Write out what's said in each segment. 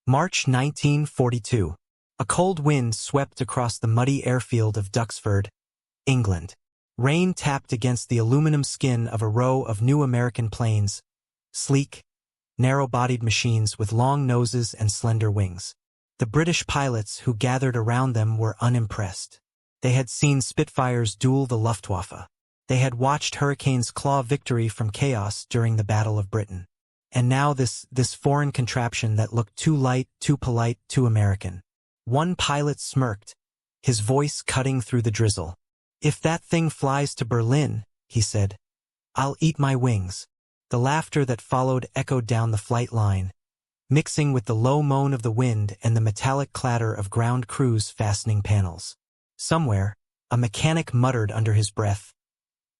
March 1942. A cold wind swept across the muddy airfield of Duxford, England. Rain tapped against the aluminum skin of a row of new American planes, sleek, narrow-bodied machines with long noses and slender wings. The British pilots who gathered around them were unimpressed. They had seen Spitfires duel the Luftwaffe. They had watched Hurricanes claw victory from chaos during the Battle of Britain. And now this foreign contraption that looked too light, too polite, too American. One pilot smirked, his voice cutting through the drizzle. "If that thing flies to Berlin," he said, "I'll eat my wings." The laughter that followed echoed down the flight line, mixing with the low moan of the wind and the metallic clatter of ground crews fastening panels. Somewhere, a mechanic muttered under his breath,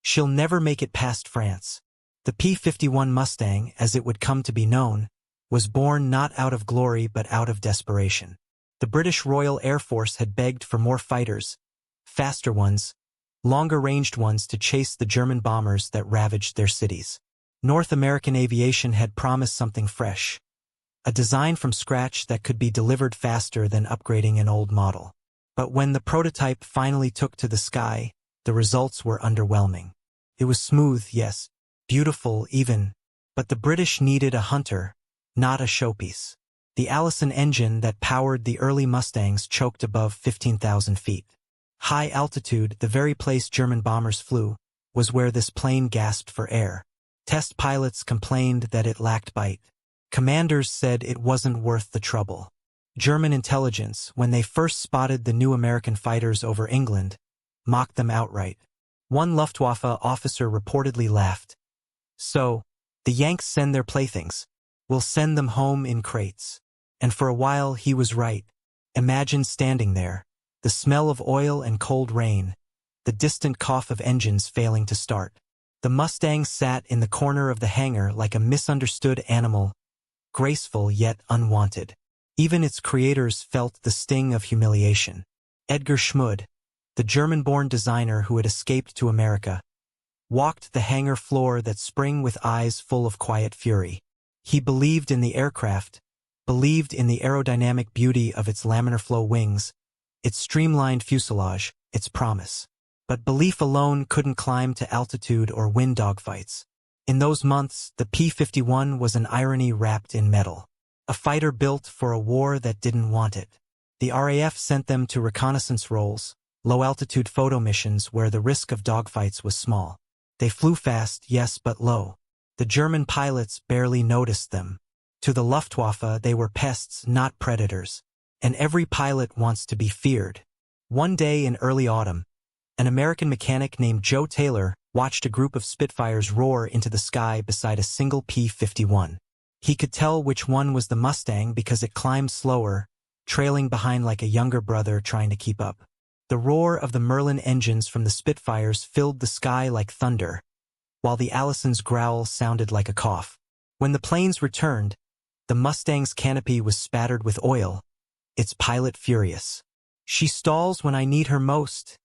"She'll never make it past France." The P-51 Mustang, as it would come to be known, was born not out of glory but out of desperation. The British Royal Air Force had begged for more fighters, faster ones, longer-ranged ones to chase the German bombers that ravaged their cities. North American aviation had promised something fresh, a design from scratch that could be delivered faster than upgrading an old model. But when the prototype finally took to the sky, the results were underwhelming. It was smooth, yes, beautiful even, but the British needed a hunter, not a showpiece. The Allison engine that powered the early Mustangs choked above 15,000 feet. High altitude, the very place German bombers flew, was where this plane gasped for air. Test pilots complained that it lacked bite. Commanders said it wasn't worth the trouble. German intelligence, when they first spotted the new American fighters over England, mocked them outright. One Luftwaffe officer reportedly laughed. "So, the Yanks send their playthings. We'll send them home in crates." And for a while he was right. Imagine standing there, the smell of oil and cold rain, the distant cough of engines failing to start. The Mustang sat in the corner of the hangar like a misunderstood animal, graceful yet unwanted. Even its creators felt the sting of humiliation. Edgar Schmud, the German-born designer who had escaped to America, walked the hangar floor that spring with eyes full of quiet fury. He believed in the aircraft, believed in the aerodynamic beauty of its laminar flow wings, its streamlined fuselage, its promise. But belief alone couldn't climb to altitude or win dogfights. In those months, the P-51 was an irony wrapped in metal. A fighter built for a war that didn't want it. The RAF sent them to reconnaissance roles, low-altitude photo missions where the risk of dogfights was small. They flew fast, yes, but low. The German pilots barely noticed them. To the Luftwaffe, they were pests, not predators. And every pilot wants to be feared. One day in early autumn, an American mechanic named Joe Taylor watched a group of Spitfires roar into the sky beside a single P-51. He could tell which one was the Mustang because it climbed slower, trailing behind like a younger brother trying to keep up. The roar of the Merlin engines from the Spitfires filled the sky like thunder, while the Allison's growl sounded like a cough. When the planes returned, the Mustang's canopy was spattered with oil, its pilot furious. "She stalls when I need her most,"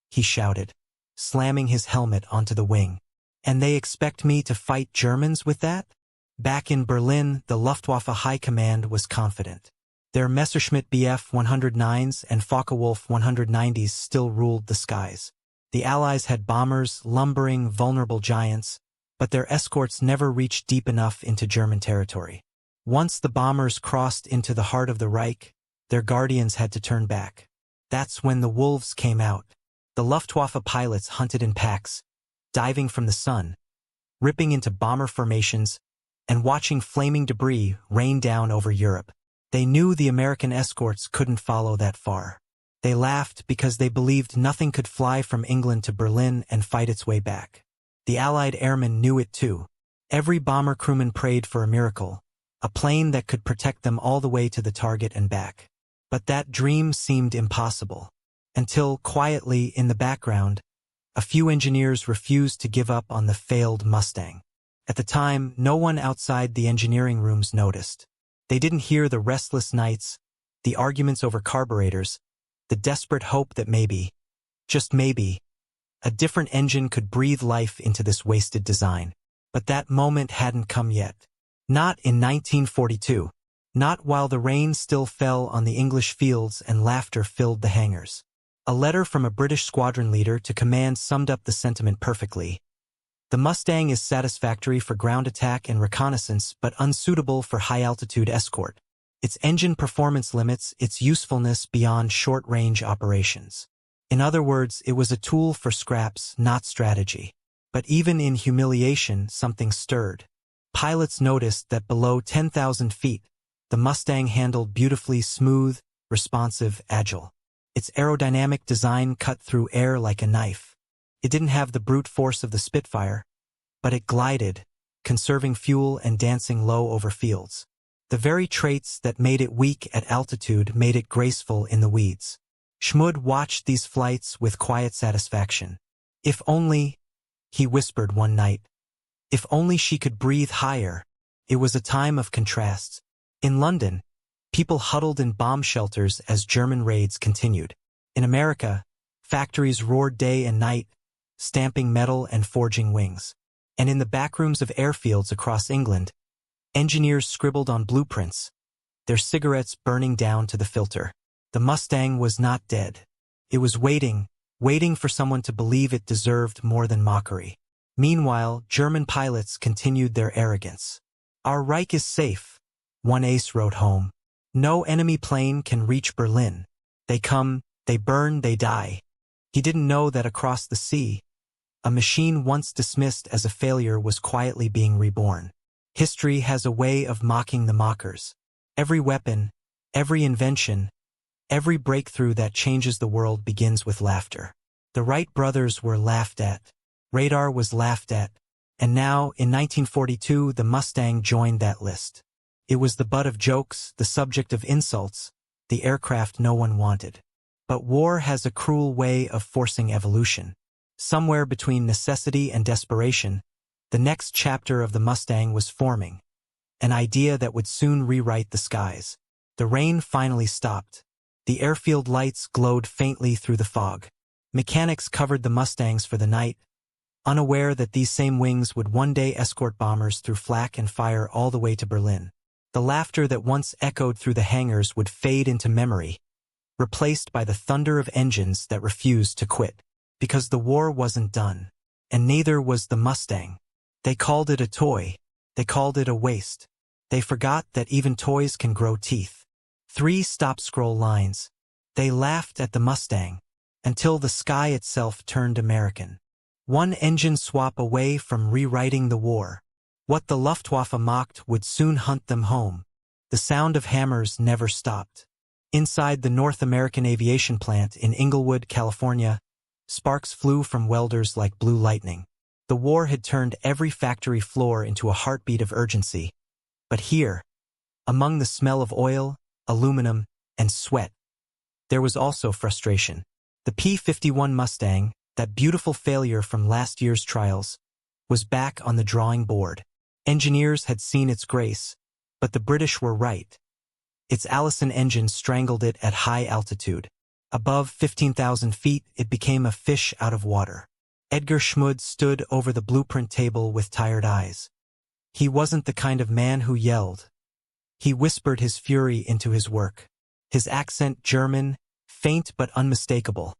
he shouted, slamming his helmet onto the wing. "And they expect me to fight Germans with that?" Back in Berlin, the Luftwaffe High Command was confident. Their Messerschmitt Bf 109s and Focke-Wulf 190s still ruled the skies. The Allies had bombers, lumbering, vulnerable giants, but their escorts never reached deep enough into German territory. Once the bombers crossed into the heart of the Reich, their guardians had to turn back. That's when the wolves came out. The Luftwaffe pilots hunted in packs, diving from the sun, ripping into bomber formations, and watching flaming debris rain down over Europe. They knew the American escorts couldn't follow that far. They laughed because they believed nothing could fly from England to Berlin and fight its way back. The Allied airmen knew it too. Every bomber crewman prayed for a miracle, a plane that could protect them all the way to the target and back. But that dream seemed impossible. Until, quietly in the background, a few engineers refused to give up on the failed Mustang. At the time, no one outside the engineering rooms noticed. They didn't hear the restless nights, the arguments over carburetors, the desperate hope that maybe, just maybe, a different engine could breathe life into this wasted design. But that moment hadn't come yet. Not in 1942. Not while the rain still fell on the English fields and laughter filled the hangars. A letter from a British squadron leader to command summed up the sentiment perfectly. The Mustang is satisfactory for ground attack and reconnaissance but unsuitable for high-altitude escort. Its engine performance limits its usefulness beyond short-range operations. In other words, it was a tool for scraps, not strategy. But even in humiliation, something stirred. Pilots noticed that below 10,000 feet, the Mustang handled beautifully smooth, responsive, agile. Its aerodynamic design cut through air like a knife. It didn't have the brute force of the Spitfire, but it glided, conserving fuel and dancing low over fields. The very traits that made it weak at altitude made it graceful in the weeds. Schmud watched these flights with quiet satisfaction. If only, he whispered one night, if only she could breathe higher. It was a time of contrasts. In London, people huddled in bomb shelters as German raids continued. In America, factories roared day and night, stamping metal and forging wings. And in the backrooms of airfields across England, engineers scribbled on blueprints, their cigarettes burning down to the filter. The Mustang was not dead. It was waiting for someone to believe it deserved more than mockery. Meanwhile, German pilots continued their arrogance. Our Reich is safe, one ace wrote home. No enemy plane can reach Berlin. They come, they burn, they die. He didn't know that across the sea, a machine once dismissed as a failure was quietly being reborn. History has a way of mocking the mockers. Every weapon, every invention, every breakthrough that changes the world begins with laughter. The Wright brothers were laughed at. Radar was laughed at. And now, in 1942, the Mustang joined that list. It was the butt of jokes, the subject of insults, the aircraft no one wanted. But war has a cruel way of forcing evolution. Somewhere between necessity and desperation, the next chapter of the Mustang was forming, an idea that would soon rewrite the skies. The rain finally stopped. The airfield lights glowed faintly through the fog. Mechanics covered the Mustangs for the night, unaware that these same wings would one day escort bombers through flak and fire all the way to Berlin. The laughter that once echoed through the hangars would fade into memory, replaced by the thunder of engines that refused to quit. Because the war wasn't done, and neither was the Mustang. They called it a toy. They called it a waste. They forgot that even toys can grow teeth. 3 stop-scroll lines. They laughed at the Mustang, until the sky itself turned American. One engine swap away from rewriting the war. What the Luftwaffe mocked would soon hunt them home. The sound of hammers never stopped. Inside the North American aviation plant in Inglewood, California, sparks flew from welders like blue lightning. The war had turned every factory floor into a heartbeat of urgency. But here, among the smell of oil, aluminum, and sweat, there was also frustration. The P-51 Mustang, that beautiful failure from last year's trials, was back on the drawing board. Engineers had seen its grace, but the British were right. Its Allison engine strangled it at high altitude. Above 15,000 feet, it became a fish out of water. Edgar Schmud stood over the blueprint table with tired eyes. He wasn't the kind of man who yelled. He whispered his fury into his work. His accent, German, faint but unmistakable,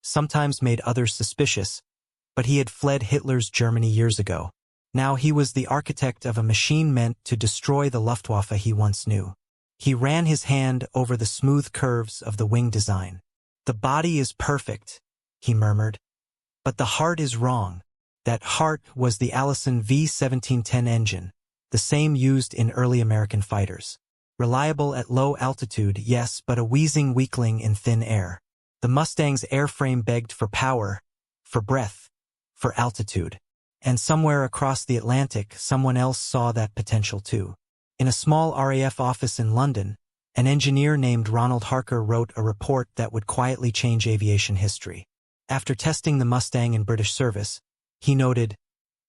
sometimes made others suspicious, but he had fled Hitler's Germany years ago. Now he was the architect of a machine meant to destroy the Luftwaffe he once knew. He ran his hand over the smooth curves of the wing design. "The body is perfect," he murmured, "but the heart is wrong." That heart was the Allison V-1710 engine, the same used in early American fighters. Reliable at low altitude, yes, but a wheezing weakling in thin air. The Mustang's airframe begged for power, for breath, for altitude. And somewhere across the Atlantic, someone else saw that potential too. In a small RAF office in London, an engineer named Ronald Harker wrote a report that would quietly change aviation history. After testing the Mustang in British service, he noted,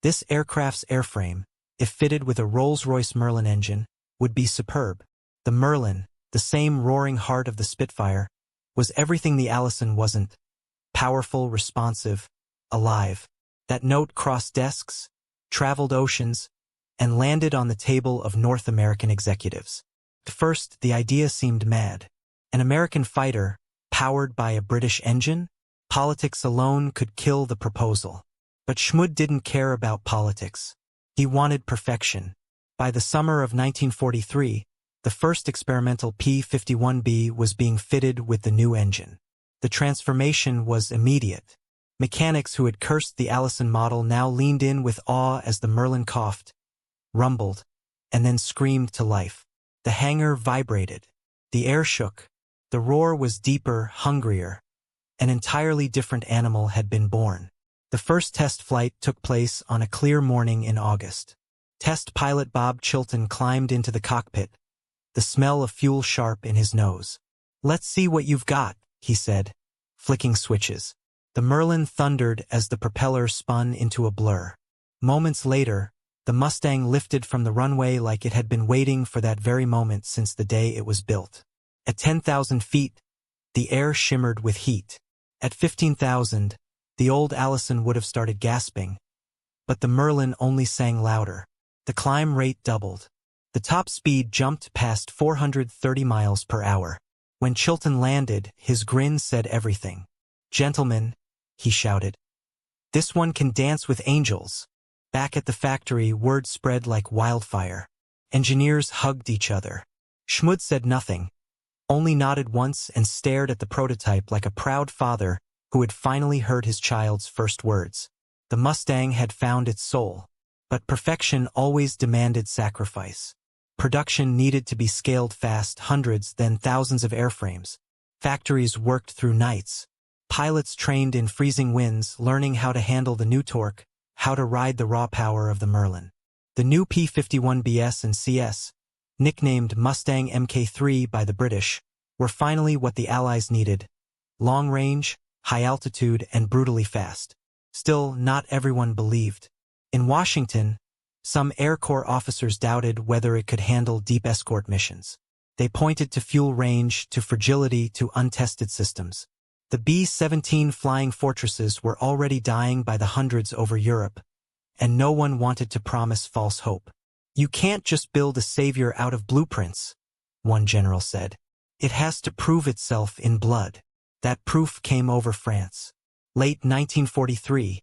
"This aircraft's airframe, if fitted with a Rolls-Royce Merlin engine, would be superb." The Merlin, the same roaring heart of the Spitfire, was everything the Allison wasn't: powerful, responsive, alive. That note crossed desks, traveled oceans, and landed on the table of North American executives. At first, the idea seemed mad. An American fighter, powered by a British engine? Politics alone could kill the proposal. But Schmud didn't care about politics. He wanted perfection. By the summer of 1943, the first experimental P-51B was being fitted with the new engine. The transformation was immediate. Mechanics who had cursed the Allison model now leaned in with awe as the Merlin coughed, rumbled, and then screamed to life. The hangar vibrated. The air shook. The roar was deeper, hungrier. An entirely different animal had been born. The first test flight took place on a clear morning in August. Test pilot Bob Chilton climbed into the cockpit, the smell of fuel sharp in his nose. "Let's see what you've got," he said, flicking switches. The Merlin thundered as the propeller spun into a blur. Moments later, the Mustang lifted from the runway like it had been waiting for that very moment since the day it was built. At 10,000 feet, the air shimmered with heat. At 15,000, the old Allison would have started gasping, but the Merlin only sang louder. The climb rate doubled. The top speed jumped past 430 miles per hour. When Chilton landed, his grin said everything. "Gentlemen," he shouted, "this one can dance with angels." Back at the factory, word spread like wildfire. Engineers hugged each other. Schmud said nothing, only nodded once and stared at the prototype like a proud father who had finally heard his child's first words. The Mustang had found its soul. But perfection always demanded sacrifice. Production needed to be scaled fast, hundreds, then thousands of airframes. Factories worked through nights. Pilots trained in freezing winds, learning how to handle the new torque, how to ride the raw power of the Merlin. The new P-51BS and CS, nicknamed Mustang Mk3 by the British, were finally what the Allies needed: long range, high altitude, and brutally fast. Still, not everyone believed. In Washington, some Air Corps officers doubted whether it could handle deep escort missions. They pointed to fuel range, to fragility, to untested systems. The B-17 flying fortresses were already dying by the hundreds over Europe, and no one wanted to promise false hope. "You can't just build a savior out of blueprints," one general said. "It has to prove itself in blood." That proof came over France. Late 1943,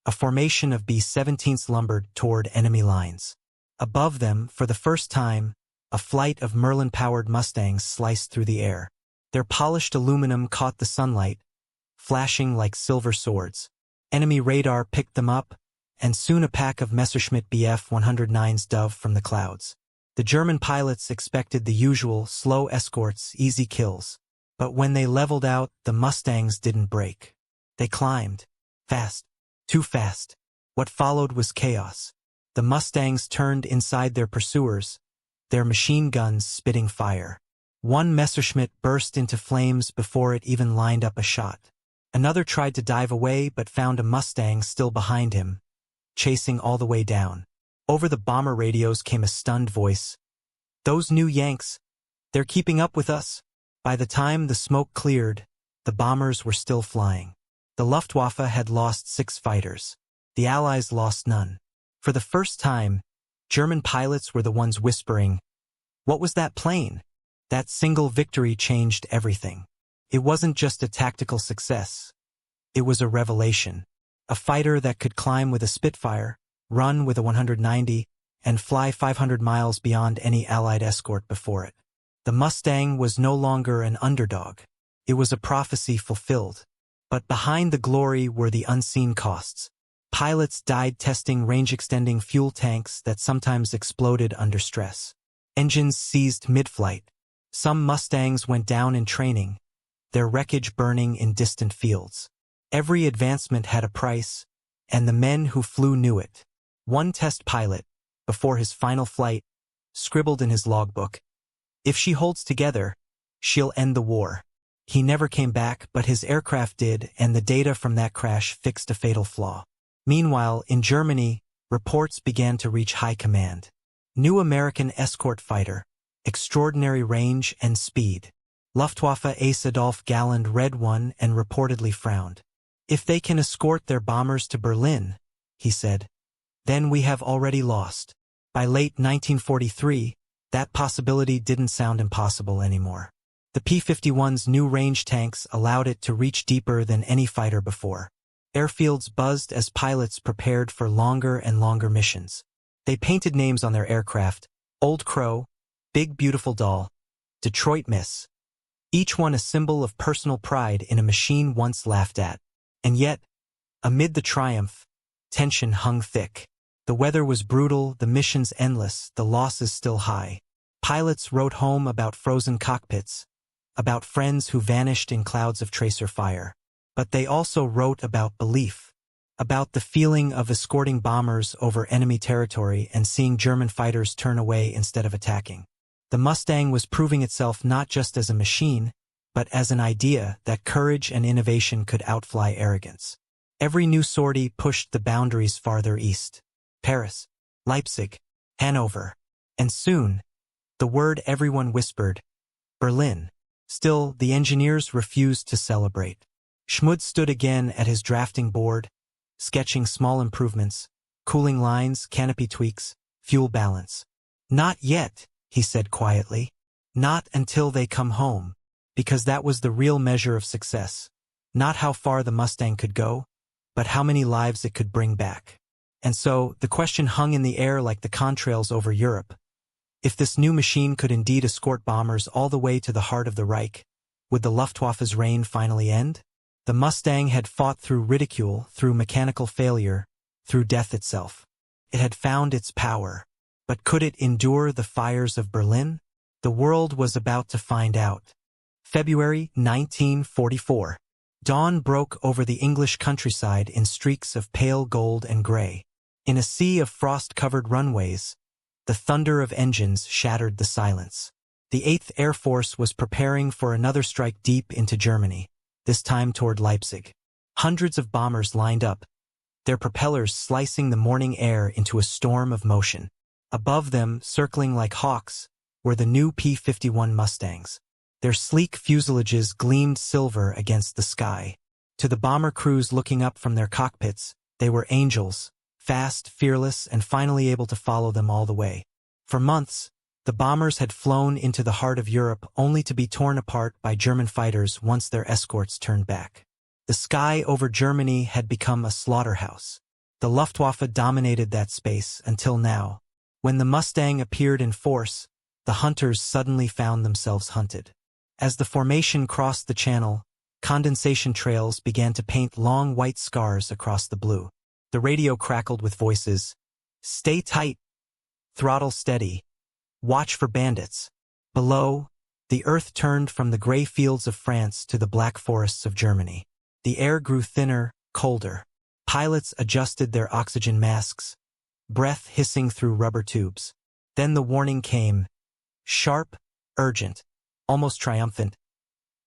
a formation of B-17s lumbered toward enemy lines. Above them, for the first time, a flight of Merlin-powered Mustangs sliced through the air. Their polished aluminum caught the sunlight, flashing like silver swords. Enemy radar picked them up, and soon a pack of Messerschmitt Bf-109s dove from the clouds. The German pilots expected the usual slow escorts, easy kills. But when they leveled out, the Mustangs didn't break. They climbed. Fast. Too fast. What followed was chaos. The Mustangs turned inside their pursuers, their machine guns spitting fire. One Messerschmitt burst into flames before it even lined up a shot. Another tried to dive away but found a Mustang still behind him, chasing all the way down. Over the bomber radios came a stunned voice. "Those new Yanks, they're keeping up with us." By the time the smoke cleared, the bombers were still flying. The Luftwaffe had lost 6 fighters. The Allies lost none. For the first time, German pilots were the ones whispering, "What was that plane?" That single victory changed everything. It wasn't just a tactical success. It was a revelation. A fighter that could climb with a Spitfire, run with a 190, and fly 500 miles beyond any Allied escort before it. The Mustang was no longer an underdog. It was a prophecy fulfilled. But behind the glory were the unseen costs. Pilots died testing range-extending fuel tanks that sometimes exploded under stress. Engines seized mid-flight. Some Mustangs went down in training, their wreckage burning in distant fields. Every advancement had a price, and the men who flew knew it. One test pilot, before his final flight, scribbled in his logbook, "If she holds together, she'll end the war." He never came back, but his aircraft did, and the data from that crash fixed a fatal flaw. Meanwhile, in Germany, reports began to reach high command. New American escort fighter, extraordinary range and speed. Luftwaffe ace Adolf Galland read one and reportedly frowned. "If they can escort their bombers to Berlin," he said, "then we have already lost." By late 1943, That possibility didn't sound impossible anymore. The P-51's new range tanks allowed it to reach deeper than any fighter before. Airfields buzzed as pilots prepared for longer and longer missions. They painted names on their aircraft: Old Crow, Big Beautiful Doll, Detroit Miss. Each one a symbol of personal pride in a machine once laughed at. And yet, amid the triumph, tension hung thick. The weather was brutal, the missions endless, the losses still high. Pilots wrote home about frozen cockpits, about friends who vanished in clouds of tracer fire. But they also wrote about belief, about the feeling of escorting bombers over enemy territory and seeing German fighters turn away instead of attacking. The Mustang was proving itself not just as a machine, but as an idea that courage and innovation could outfly arrogance. Every new sortie pushed the boundaries farther east. Paris, Leipzig, Hanover, and soon, the word everyone whispered, Berlin. Still, the engineers refused to celebrate. Schmud stood again at his drafting board, sketching small improvements, cooling lines, canopy tweaks, fuel balance. Not yet, he said quietly. Not until they come home, because that was the real measure of success. Not how far the Mustang could go, but how many lives it could bring back. And so, the question hung in the air like the contrails over Europe. If this new machine could indeed escort bombers all the way to the heart of the Reich, would the Luftwaffe's reign finally end? The Mustang had fought through ridicule, through mechanical failure, through death itself. It had found its power. But could it endure the fires of Berlin? The world was about to find out. February 1944. Dawn broke over the English countryside in streaks of pale gold and gray. In a sea of frost-covered runways, the thunder of engines shattered the silence. The 8th Air Force was preparing for another strike deep into Germany, this time toward Leipzig. Hundreds of bombers lined up, their propellers slicing the morning air into a storm of motion. Above them, circling like hawks, were the new P-51 Mustangs. Their sleek fuselages gleamed silver against the sky. To the bomber crews looking up from their cockpits, they were angels, fast, fearless, and finally able to follow them all the way. For months, the bombers had flown into the heart of Europe only to be torn apart by German fighters once their escorts turned back. The sky over Germany had become a slaughterhouse. The Luftwaffe dominated that space until now. When the Mustang appeared in force, the hunters suddenly found themselves hunted. As the formation crossed the channel, condensation trails began to paint long white scars across the blue. The radio crackled with voices. Stay tight. Throttle steady. Watch for bandits. Below, the earth turned from the gray fields of France to the black forests of Germany. The air grew thinner, colder. Pilots adjusted their oxygen masks, breath hissing through rubber tubes. Then the warning came. Sharp, urgent, almost triumphant.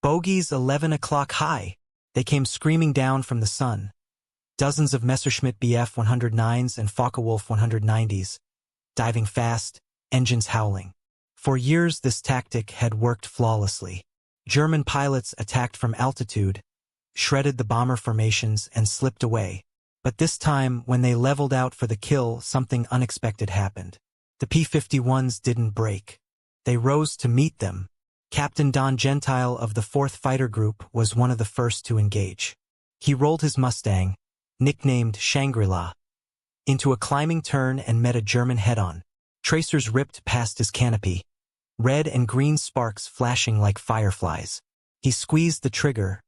Bogies 11 o'clock high. They came screaming down from the sun. Dozens of Messerschmitt Bf 109s and Focke-Wulf 190s, diving fast, engines howling. For years this tactic had worked flawlessly. German pilots attacked from altitude, shredded the bomber formations, and slipped away. But this time, when they leveled out for the kill, something unexpected happened. The P-51s didn't break. They rose to meet them. Captain Don Gentile of the 4th Fighter Group was one of the first to engage. He rolled his Mustang, nicknamed Shangri-La, into a climbing turn and met a German head-on. Tracers ripped past his canopy, red and green sparks flashing like fireflies. He squeezed the trigger.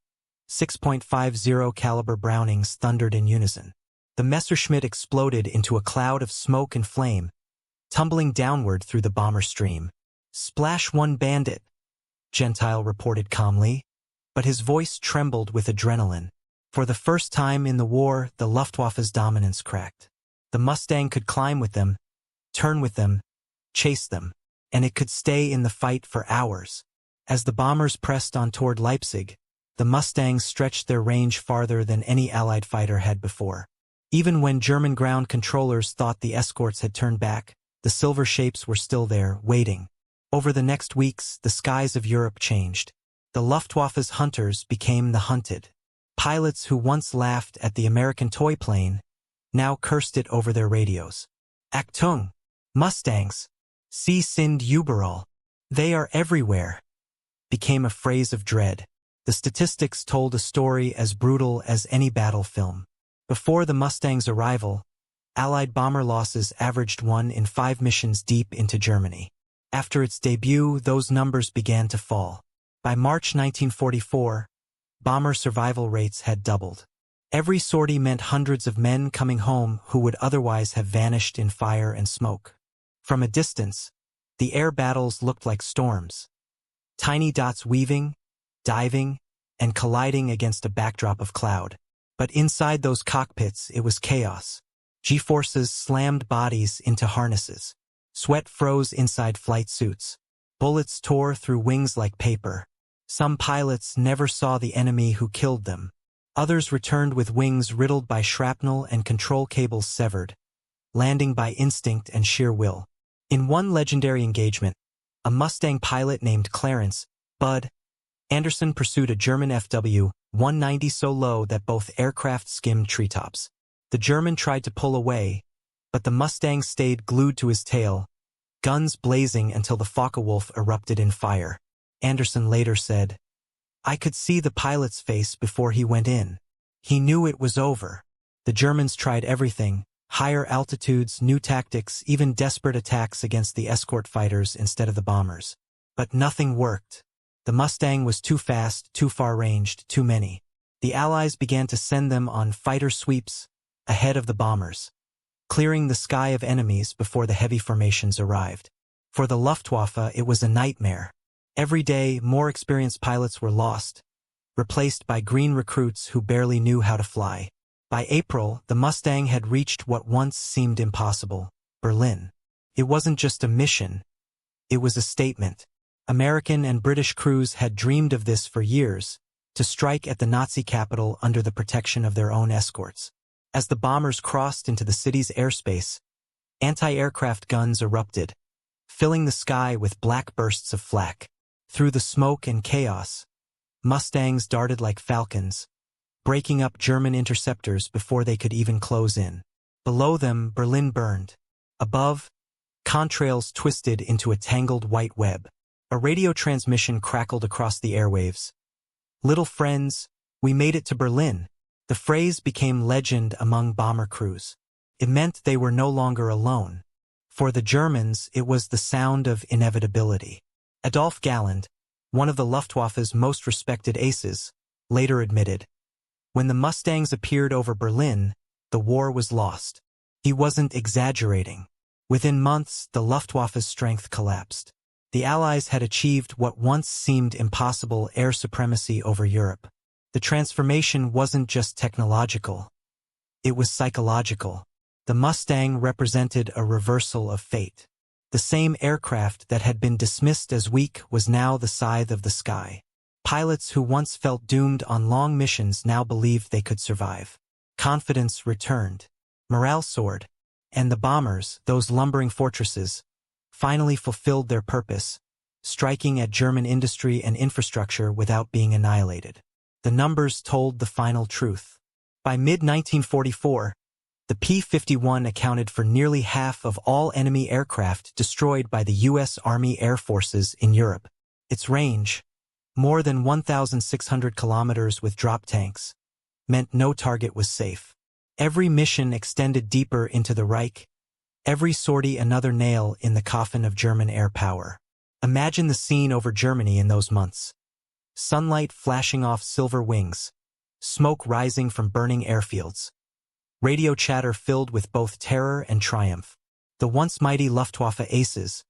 6.50 caliber Brownings thundered in unison. The Messerschmitt exploded into a cloud of smoke and flame, tumbling downward through the bomber stream. Splash one bandit, Gentile reported calmly, but his voice trembled with adrenaline. For the first time in the war, the Luftwaffe's dominance cracked. The Mustang could climb with them, turn with them, chase them, and it could stay in the fight for hours. As the bombers pressed on toward Leipzig, the Mustangs stretched their range farther than any Allied fighter had before. Even when German ground controllers thought the escorts had turned back, the silver shapes were still there, waiting. Over the next weeks, the skies of Europe changed. The Luftwaffe's hunters became the hunted. Pilots who once laughed at the American toy plane now cursed it over their radios. Achtung! Mustangs! "Sie sind überall. They are everywhere," became a phrase of dread. The statistics told a story as brutal as any battle film. Before the Mustang's arrival, Allied bomber losses averaged 1 in 5 missions deep into Germany. After its debut, those numbers began to fall. By March 1944, bomber survival rates had doubled. Every sortie meant hundreds of men coming home who would otherwise have vanished in fire and smoke. From a distance, the air battles looked like storms. Tiny dots weaving, diving, and colliding against a backdrop of cloud. But inside those cockpits, it was chaos. G-forces slammed bodies into harnesses. Sweat froze inside flight suits. Bullets tore through wings like paper. Some pilots never saw the enemy who killed them. Others returned with wings riddled by shrapnel and control cables severed, landing by instinct and sheer will. In one legendary engagement, a Mustang pilot named Clarence Bud Anderson pursued a German FW-190 so low that both aircraft skimmed treetops. The German tried to pull away, but the Mustang stayed glued to his tail, guns blazing until the Focke-Wulf erupted in fire. Anderson later said, "I could see the pilot's face before he went in. He knew it was over." The Germans tried everything: higher altitudes, new tactics, even desperate attacks against the escort fighters instead of the bombers. But nothing worked. The Mustang was too fast, too far-ranged, too many. The Allies began to send them on fighter sweeps ahead of the bombers, clearing the sky of enemies before the heavy formations arrived. For the Luftwaffe, it was a nightmare. Every day, more experienced pilots were lost, replaced by green recruits who barely knew how to fly. By April, the Mustang had reached what once seemed impossible: Berlin. It wasn't just a mission, it was a statement. American and British crews had dreamed of this for years, to strike at the Nazi capital under the protection of their own escorts. As the bombers crossed into the city's airspace, anti-aircraft guns erupted, filling the sky with black bursts of flak. Through the smoke and chaos, Mustangs darted like falcons, breaking up German interceptors before they could even close in. Below them, Berlin burned. Above, contrails twisted into a tangled white web. A radio transmission crackled across the airwaves. "Little friends, we made it to Berlin." The phrase became legend among bomber crews. It meant they were no longer alone. For the Germans, it was the sound of inevitability. Adolf Galland, one of the Luftwaffe's most respected aces, later admitted, "When the Mustangs appeared over Berlin, the war was lost." He wasn't exaggerating. Within months, the Luftwaffe's strength collapsed. The Allies had achieved what once seemed impossible: air supremacy over Europe. The transformation wasn't just technological. It was psychological. The Mustang represented a reversal of fate. The same aircraft that had been dismissed as weak was now the scythe of the sky. Pilots who once felt doomed on long missions now believed they could survive. Confidence returned. Morale soared. And the bombers, those lumbering fortresses, finally fulfilled their purpose, striking at German industry and infrastructure without being annihilated. The numbers told the final truth. By mid-1944, the P-51 accounted for nearly half of all enemy aircraft destroyed by the U.S. Army Air Forces in Europe. Its range, more than 1,600 kilometers with drop tanks, meant no target was safe. Every mission extended deeper into the Reich, every sortie another nail in the coffin of German air power. Imagine the scene over Germany in those months. Sunlight flashing off silver wings, smoke rising from burning airfields. Radio chatter filled with both terror and triumph. The once mighty Luftwaffe aces,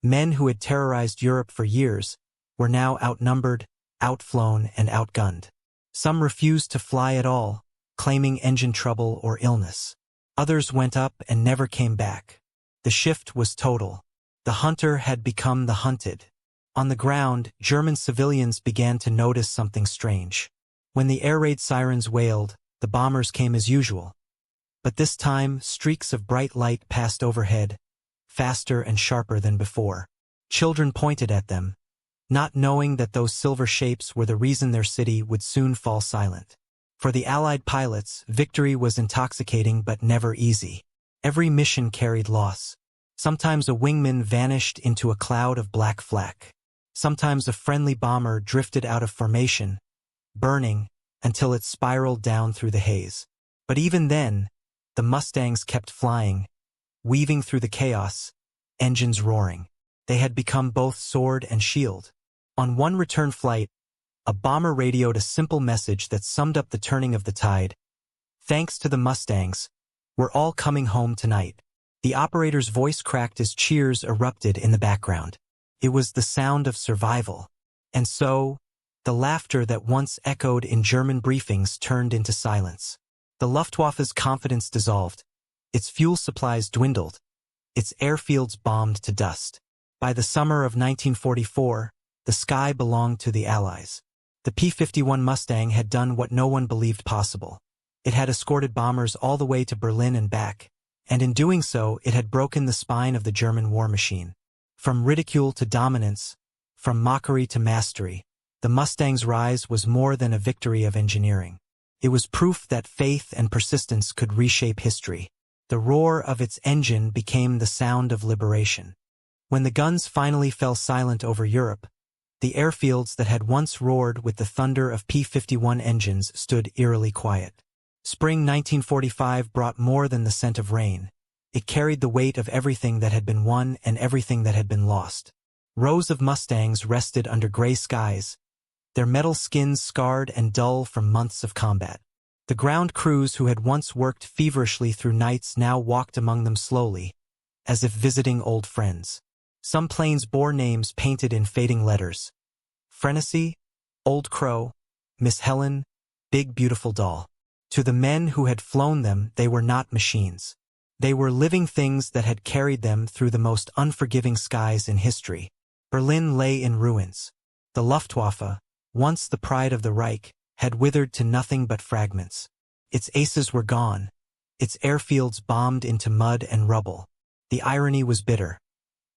men who had terrorized Europe for years, were now outnumbered, outflown, and outgunned. Some refused to fly at all, claiming engine trouble or illness. Others went up and never came back. The shift was total. The hunter had become the hunted. On the ground, German civilians began to notice something strange. When the air raid sirens wailed, the bombers came as usual. But this time, streaks of bright light passed overhead, faster and sharper than before. Children pointed at them, not knowing that those silver shapes were the reason their city would soon fall silent. For the Allied pilots, victory was intoxicating but never easy. Every mission carried loss. Sometimes a wingman vanished into a cloud of black flak. Sometimes a friendly bomber drifted out of formation, burning until it spiraled down through the haze. But even then, the Mustangs kept flying, weaving through the chaos, engines roaring. They had become both sword and shield. On one return flight, a bomber radioed a simple message that summed up the turning of the tide. "Thanks to the Mustangs, we're all coming home tonight." The operator's voice cracked as cheers erupted in the background. It was the sound of survival. And so, the laughter that once echoed in German briefings turned into silence. The Luftwaffe's confidence dissolved. Its fuel supplies dwindled. Its airfields bombed to dust. By the summer of 1944, the sky belonged to the Allies. The P-51 Mustang had done what no one believed possible. It had escorted bombers all the way to Berlin and back, and in doing so, it had broken the spine of the German war machine. From ridicule to dominance, from mockery to mastery, the Mustang's rise was more than a victory of engineering. It was proof that faith and persistence could reshape history. The roar of its engine became the sound of liberation. When the guns finally fell silent over Europe, the airfields that had once roared with the thunder of P-51 engines stood eerily quiet. Spring 1945 brought more than the scent of rain. It carried the weight of everything that had been won and everything that had been lost. Rows of Mustangs rested under gray skies, their metal skins scarred and dull from months of combat. The ground crews who had once worked feverishly through nights now walked among them slowly, as if visiting old friends. Some planes bore names painted in fading letters. Frenesy, Old Crow, Miss Helen, Big Beautiful Doll. To the men who had flown them, they were not machines. They were living things that had carried them through the most unforgiving skies in history. Berlin lay in ruins. The Luftwaffe, once the pride of the Reich, had withered to nothing but fragments. Its aces were gone. Its airfields bombed into mud and rubble. The irony was bitter.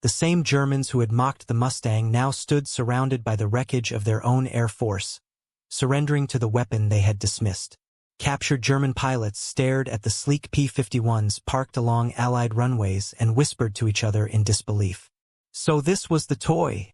The same Germans who had mocked the Mustang now stood surrounded by the wreckage of their own air force, surrendering to the weapon they had dismissed. Captured German pilots stared at the sleek P-51s parked along Allied runways and whispered to each other in disbelief. "So this was the toy,"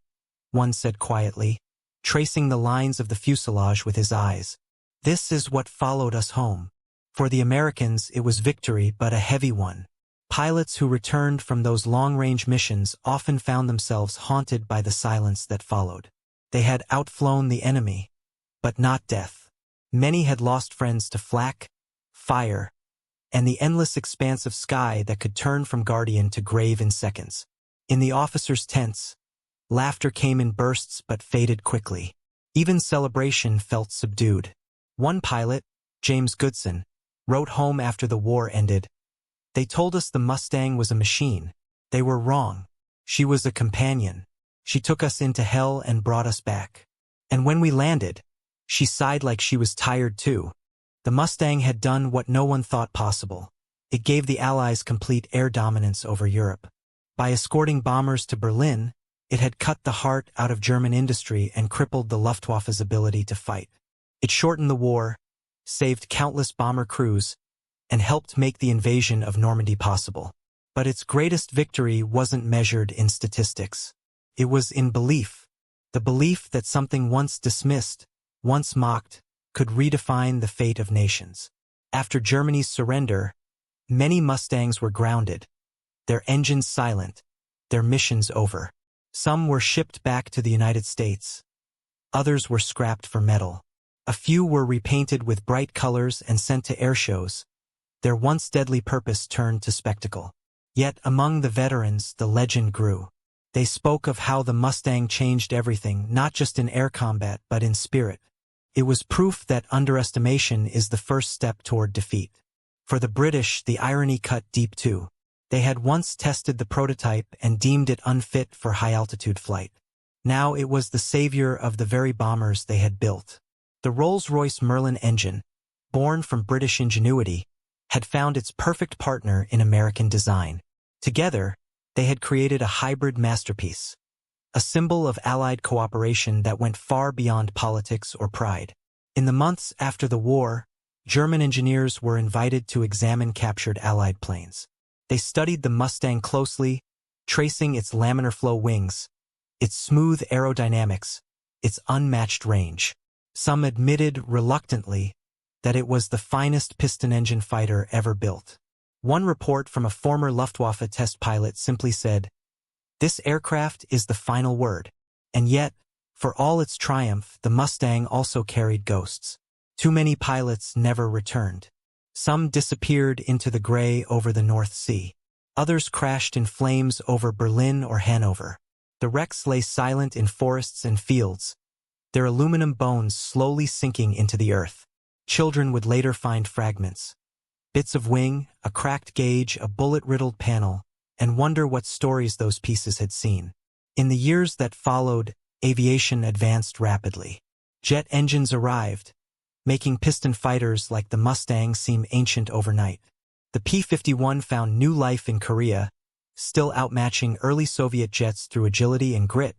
one said quietly, tracing the lines of the fuselage with his eyes. "This is what followed us home." For the Americans, it was victory, but a heavy one. Pilots who returned from those long-range missions often found themselves haunted by the silence that followed. They had outflown the enemy, but not death. Many had lost friends to flak, fire, and the endless expanse of sky that could turn from guardian to grave in seconds. In the officers' tents, laughter came in bursts but faded quickly. Even celebration felt subdued. One pilot, James Goodson, wrote home after the war ended, "They told us the Mustang was a machine. They were wrong. She was a companion. She took us into hell and brought us back. And when we landed, she sighed like she was tired too." The Mustang had done what no one thought possible. It gave the Allies complete air dominance over Europe. By escorting bombers to Berlin, it had cut the heart out of German industry and crippled the Luftwaffe's ability to fight. It shortened the war, saved countless bomber crews, and helped make the invasion of Normandy possible. But its greatest victory wasn't measured in statistics. It was in belief. The belief that something once dismissed, once mocked, could redefine the fate of nations. After Germany's surrender, many Mustangs were grounded, their engines silent, their missions over. Some were shipped back to the United States. Others were scrapped for metal. A few were repainted with bright colors and sent to airshows. Their once deadly purpose turned to spectacle. Yet among the veterans, the legend grew. They spoke of how the Mustang changed everything, not just in air combat, but in spirit. It was proof that underestimation is the first step toward defeat. For the British, the irony cut deep too. They had once tested the prototype and deemed it unfit for high-altitude flight. Now it was the savior of the very bombers they had built. The Rolls-Royce Merlin engine, born from British ingenuity, had found its perfect partner in American design. Together, they had created a hybrid masterpiece, a symbol of Allied cooperation that went far beyond politics or pride. In the months after the war, German engineers were invited to examine captured Allied planes. They studied the Mustang closely, tracing its laminar flow wings, its smooth aerodynamics, its unmatched range. Some admitted reluctantly that it was the finest piston-engine fighter ever built. One report from a former Luftwaffe test pilot simply said, "This aircraft is the final word." And yet, for all its triumph, the Mustang also carried ghosts. Too many pilots never returned. Some disappeared into the gray over the North Sea. Others crashed in flames over Berlin or Hanover. The wrecks lay silent in forests and fields, their aluminum bones slowly sinking into the earth. Children would later find fragments, bits of wing, a cracked gauge, a bullet-riddled panel, and wonder what stories those pieces had seen. In the years that followed, aviation advanced rapidly. Jet engines arrived, making piston fighters like the Mustang seem ancient overnight. The P-51 found new life in Korea, still outmatching early Soviet jets through agility and grit.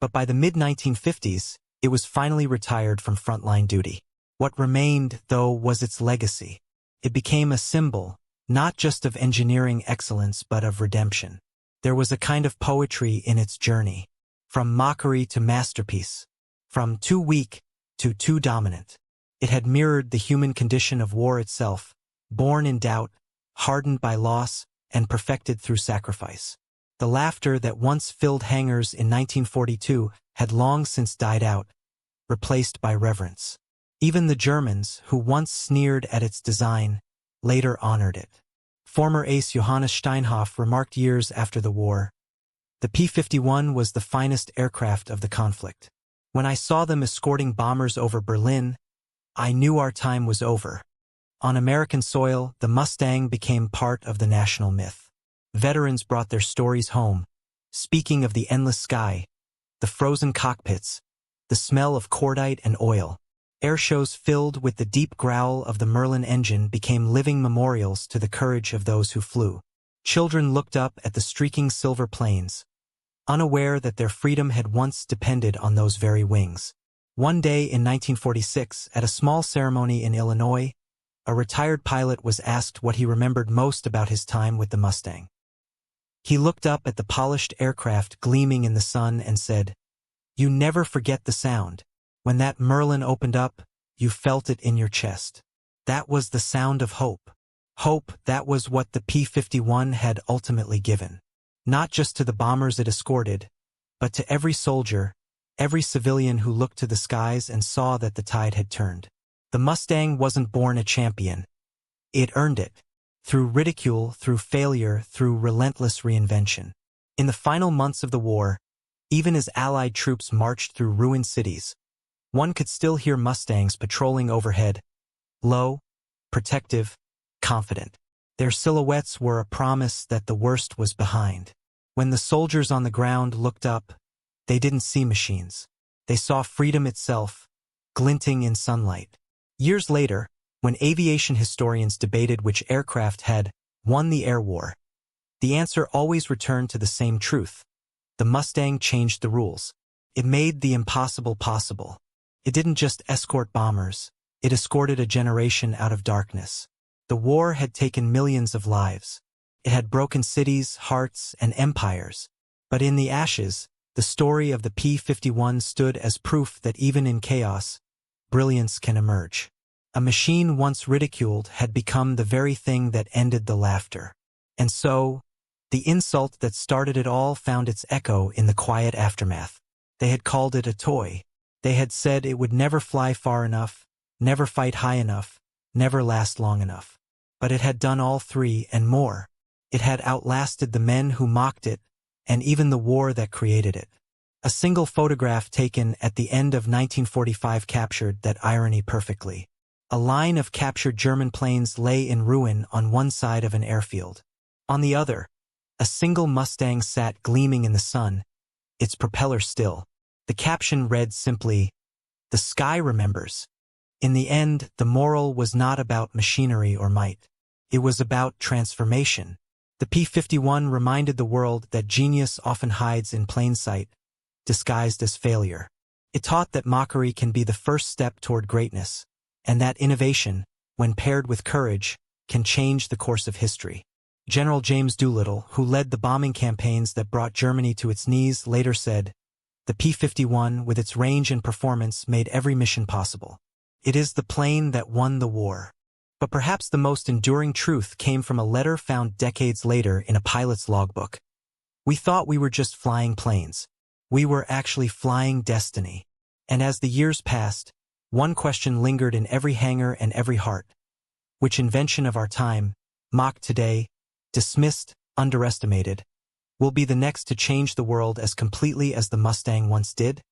But by the mid-1950s, it was finally retired from frontline duty. What remained, though, was its legacy. It became a symbol, not just of engineering excellence but of redemption. There was a kind of poetry in its journey, from mockery to masterpiece, from too weak to too dominant. It had mirrored the human condition of war itself, born in doubt, hardened by loss, and perfected through sacrifice. The laughter that once filled hangars in 1942 had long since died out, replaced by reverence. Even the Germans, who once sneered at its design, later honored it. Former ace Johannes Steinhoff remarked years after the war, "The P-51 was the finest aircraft of the conflict. When I saw them escorting bombers over Berlin, I knew our time was over." On American soil, the Mustang became part of the national myth. Veterans brought their stories home, speaking of the endless sky, the frozen cockpits, the smell of cordite and oil. Air shows filled with the deep growl of the Merlin engine became living memorials to the courage of those who flew. Children looked up at the streaking silver planes, unaware that their freedom had once depended on those very wings. One day in 1946, at a small ceremony in Illinois, a retired pilot was asked what he remembered most about his time with the Mustang. He looked up at the polished aircraft gleaming in the sun and said, "You never forget the sound. When that Merlin opened up, you felt it in your chest. That was the sound of hope. Hope, that was what the P-51 had ultimately given. Not just to the bombers it escorted, but to every soldier, every civilian who looked to the skies and saw that the tide had turned. The Mustang wasn't born a champion. It earned it. Through ridicule, through failure, through relentless reinvention. In the final months of the war, even as Allied troops marched through ruined cities, one could still hear Mustangs patrolling overhead, low, protective, confident. Their silhouettes were a promise that the worst was behind. When the soldiers on the ground looked up, they didn't see machines. They saw freedom itself, glinting in sunlight. Years later, when aviation historians debated which aircraft had won the air war, the answer always returned to the same truth. The Mustang changed the rules. It made the impossible possible. It didn't just escort bombers, it escorted a generation out of darkness. The war had taken millions of lives. It had broken cities, hearts, and empires. But in the ashes, the story of the P-51 stood as proof that even in chaos, brilliance can emerge. A machine once ridiculed had become the very thing that ended the laughter. And so, the insult that started it all found its echo in the quiet aftermath. They had called it a toy. They had said it would never fly far enough, never fight high enough, never last long enough. But it had done all three and more. It had outlasted the men who mocked it, and even the war that created it. A single photograph taken at the end of 1945 captured that irony perfectly. A line of captured German planes lay in ruin on one side of an airfield. On the other, a single Mustang sat gleaming in the sun, its propeller still. The caption read simply, "The sky remembers." In the end, the moral was not about machinery or might. It was about transformation. The P-51 reminded the world that genius often hides in plain sight, disguised as failure. It taught that mockery can be the first step toward greatness, and that innovation, when paired with courage, can change the course of history. General James Doolittle, who led the bombing campaigns that brought Germany to its knees, later said, "The P-51, with its range and performance, made every mission possible. It is the plane that won the war." But perhaps the most enduring truth came from a letter found decades later in a pilot's logbook. "We thought we were just flying planes. We were actually flying destiny." And as the years passed, one question lingered in every hangar and every heart. Which invention of our time, mocked today, dismissed, underestimated, will be the next to change the world as completely as the Mustang once did?